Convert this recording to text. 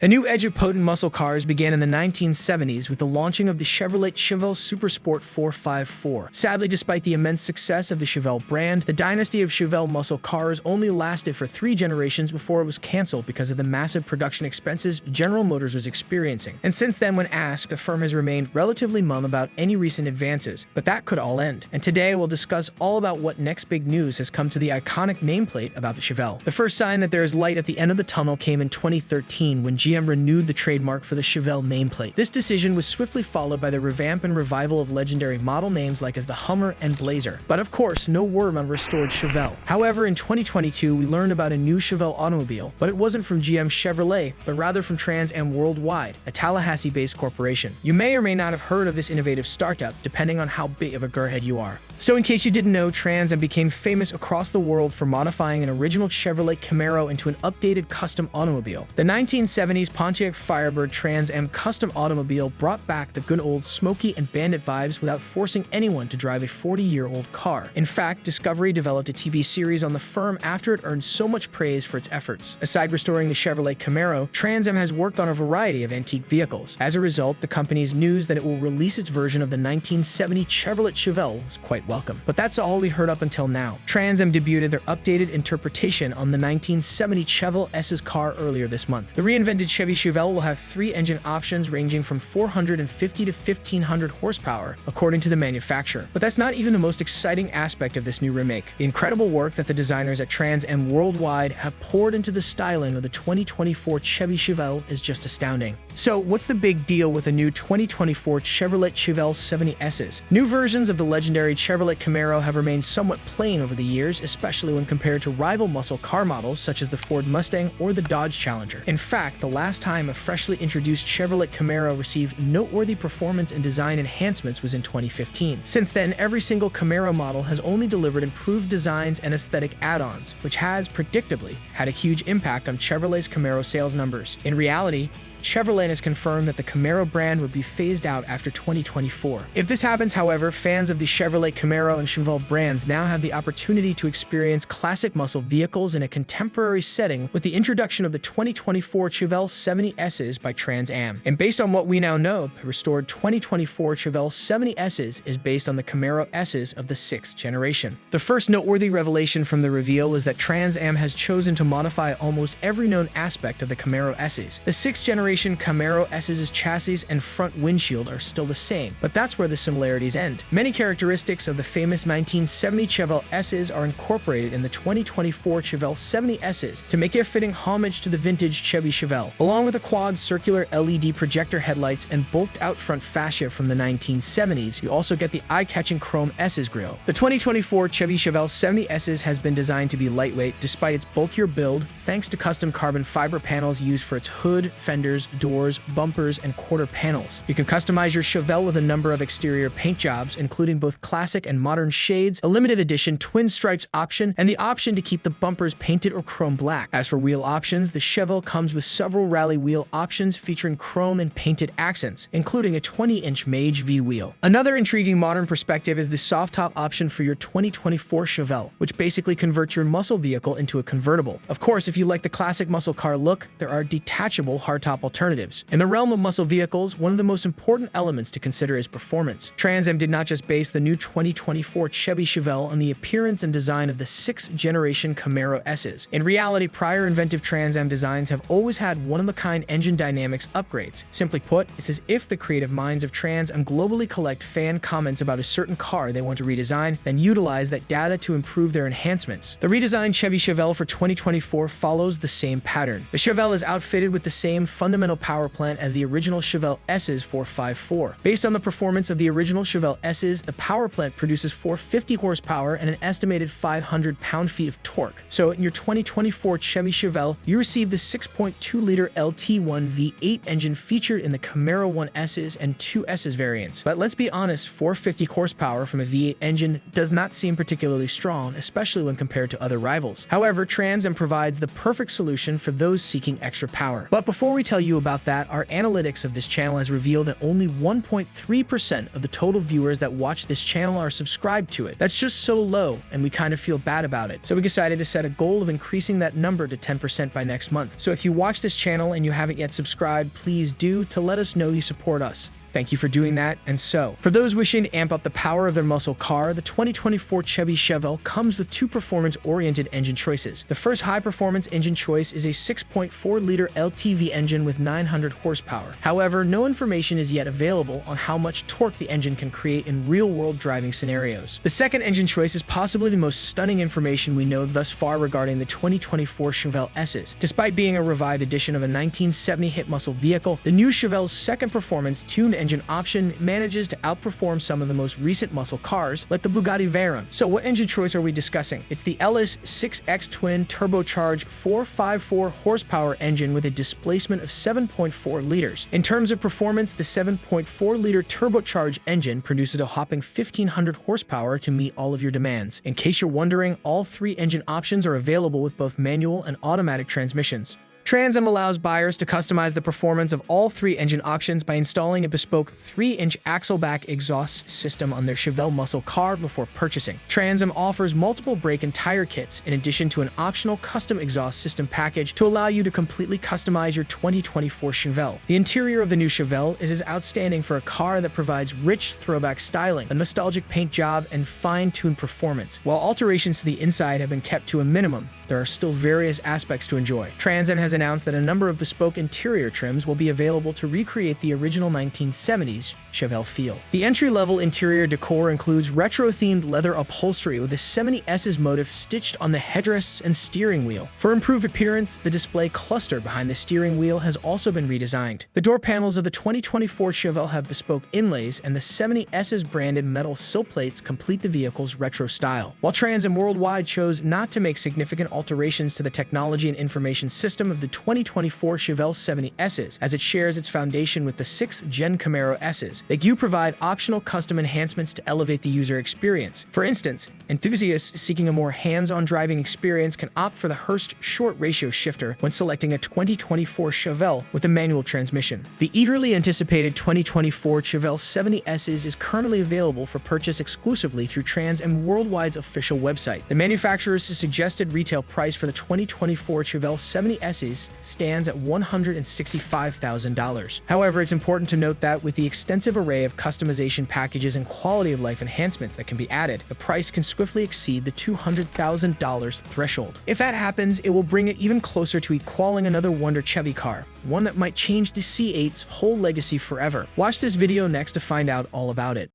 A new edge of potent muscle cars began in the 1970s with the launching of the Chevrolet Chevelle Super Sport 454. Sadly, despite the immense success of the Chevelle brand, the dynasty of Chevelle muscle cars only lasted for 3 generations before it was canceled because of the massive production expenses General Motors was experiencing. And since then, when asked, the firm has remained relatively mum about any recent advances. But that could all end. And today, we'll discuss all about what next big news has come to the iconic nameplate about the Chevelle. The first sign that there is light at the end of the tunnel came in 2013 when GM renewed the trademark for the Chevelle nameplate. This decision was swiftly followed by the revamp and revival of legendary model names like as the Hummer and Blazer. But of course, no word on restored Chevelle. However, in 2022, we learned about a new Chevelle automobile, but it wasn't from GM Chevrolet, but rather from TransAm Worldwide, a Tallahassee-based corporation. You may or may not have heard of this innovative startup, depending on how big of a gearhead you are. So in case you didn't know, TransAm became famous across the world for modifying an original Chevrolet Camaro into an updated custom automobile. The 1970s Pontiac Firebird TransAm custom automobile brought back the good old smoky and bandit vibes without forcing anyone to drive a 40-year-old car. In fact, Discovery developed a TV series on the firm after it earned so much praise for its efforts. Aside restoring the Chevrolet Camaro, TransAm has worked on a variety of antique vehicles. As a result, the company's news that it will release its version of the 1970 Chevrolet Chevelle was quite welcome. But that's all we heard up until now. TransAm debuted their updated interpretation on the 1970 Chevelle S's car earlier this month. The reinvented Chevy Chevelle will have 3 engine options ranging from 450 to 1500 horsepower, according to the manufacturer. But that's not even the most exciting aspect of this new remake. The incredible work that the designers at TransAm Worldwide have poured into the styling of the 2024 Chevy Chevelle is just astounding. So, what's the big deal with the new 2024 Chevrolet Chevelle 70Ss? New versions of the legendary Chevrolet Camaro have remained somewhat plain over the years, especially when compared to rival muscle car models such as the Ford Mustang or the Dodge Challenger. In fact, the last time a freshly introduced Chevrolet Camaro received noteworthy performance and design enhancements was in 2015. Since then, every single Camaro model has only delivered improved designs and aesthetic add-ons, which has, predictably, had a huge impact on Chevrolet's Camaro sales numbers. In reality, Chevrolet has confirmed that the Camaro brand would be phased out after 2024. If this happens, however, fans of the Chevrolet Camaro and Chevelle brands now have the opportunity to experience classic muscle vehicles in a contemporary setting with the introduction of the 2024 Chevelle 70Ss by TransAm. And based on what we now know, the restored 2024 Chevelle 70Ss is based on the Camaro S's of the 6th generation. The first noteworthy revelation from the reveal is that TransAm has chosen to modify almost every known aspect of the Camaro S's. The 6th generation Camaro S's chassis and front windshield are still the same, but that's where the similarities end. Many characteristics of the famous 1970 Chevelle S's are incorporated in the 2024 Chevelle 70Ss to make a fitting homage to the vintage Chevy Chevelle. Along with the quad circular LED projector headlights and bulked-out front fascia from the 1970s, you also get the eye-catching chrome S's grille. The 2024 Chevy Chevelle 70Ss has been designed to be lightweight despite its bulkier build, thanks to custom carbon fiber panels used for its hood, fenders, doors, bumpers, and quarter panels. You can customize your Chevelle with a number of exterior paint jobs, including both classic and modern shades, a limited edition twin stripes option, and the option to keep the bumpers painted or chrome black. As for wheel options, the Chevelle comes with several rally wheel options featuring chrome and painted accents, including a 20-inch Mage V wheel. Another intriguing modern perspective is the soft top option for your 2024 Chevelle, which basically converts your muscle vehicle into a convertible. Of course, if you like the classic muscle car look, there are detachable hardtop alternatives. In the realm of muscle vehicles, one of the most important elements to consider is performance. TransAm did not just base the new 2024 Chevy Chevelle on the appearance and design of the 6th generation Camaro S's. In reality, prior inventive TransAm designs have always had one-of-a-kind engine dynamics upgrades. Simply put, it's as if the creative minds of TransAm globally collect fan comments about a certain car they want to redesign, then utilize that data to improve their enhancements. The redesigned Chevy Chevelle for 2024 follows the same pattern. The Chevelle is outfitted with the same fundamental power plant as the original Chevelle S's 454. Based on the performance of the original Chevelle S's, the power plant produces 450 horsepower and an estimated 500 pound-feet of torque. So in your 2024 Chevy Chevelle, you receive the 6.2-liter LT1 V8 engine featured in the Camaro 1S's and 2S's variants. But let's be honest, 450 horsepower from a V8 engine does not seem particularly strong, especially when compared to other rivals. However, TransAm provides the perfect solution for those seeking extra power. But before we tell you about that, our analytics of this channel has revealed that only 1.3% of the total viewers that watch this channel are subscribed to it. That's just so low, and we kind of feel bad about it. So we decided to set a goal of increasing that number to 10% by next month. So if you watch this channel channel and you haven't yet subscribed, please do to let us know you support us. Thank you for doing that. And so, for those wishing to amp up the power of their muscle car, the 2024 Chevy Chevelle comes with two performance-oriented engine choices. The first high-performance engine choice is a 6.4-liter LTV engine with 900 horsepower. However, no information is yet available on how much torque the engine can create in real-world driving scenarios. The second engine choice is possibly the most stunning information we know thus far regarding the 2024 Chevelle S's. Despite being a revived edition of a 1970 hit muscle vehicle, the new Chevelle's second performance tuned engine option manages to outperform some of the most recent muscle cars, like the Bugatti Veyron. So what engine choice are we discussing? It's the Ellis 6X twin turbocharged 454 horsepower engine with a displacement of 7.4 liters. In terms of performance, the 7.4-liter turbocharged engine produces a hopping 1,500 horsepower to meet all of your demands. In case you're wondering, all three engine options are available with both manual and automatic transmissions. TransAm allows buyers to customize the performance of all three engine options by installing a bespoke 3-inch axle-back exhaust system on their Chevelle muscle car before purchasing. TransAm offers multiple brake and tire kits, in addition to an optional custom exhaust system package to allow you to completely customize your 2024 Chevelle. The interior of the new Chevelle is as outstanding for a car that provides rich throwback styling, a nostalgic paint job, and fine-tuned performance. While alterations to the inside have been kept to a minimum, there are still various aspects to enjoy. TransAm has announced that a number of bespoke interior trims will be available to recreate the original 1970s Chevelle feel. The entry-level interior decor includes retro-themed leather upholstery with the 70S's motif stitched on the headrests and steering wheel. For improved appearance, the display cluster behind the steering wheel has also been redesigned. The door panels of the 2024 Chevelle have bespoke inlays, and the 70S's branded metal sill plates complete the vehicle's retro style. While TransAm Worldwide chose not to make significant alterations to the technology and information system of the 2024 Chevelle 70S's, as it shares its foundation with the 6th-gen Camaro S's, they do provide optional custom enhancements to elevate the user experience. For instance, enthusiasts seeking a more hands-on driving experience can opt for the Hurst short ratio shifter when selecting a 2024 Chevelle with a manual transmission. The eagerly anticipated 2024 Chevelle 70S's is currently available for purchase exclusively through TransAm Worldwide's official website. The manufacturer's suggested retail price for the 2024 Chevelle 70S's stands at $165,000. However, it's important to note that with the extensive array of customization packages and quality of life enhancements that can be added, the price can swiftly exceed the $200,000 threshold. If that happens, it will bring it even closer to equaling another wonder Chevy car, one that might change the C8's whole legacy forever. Watch this video next to find out all about it.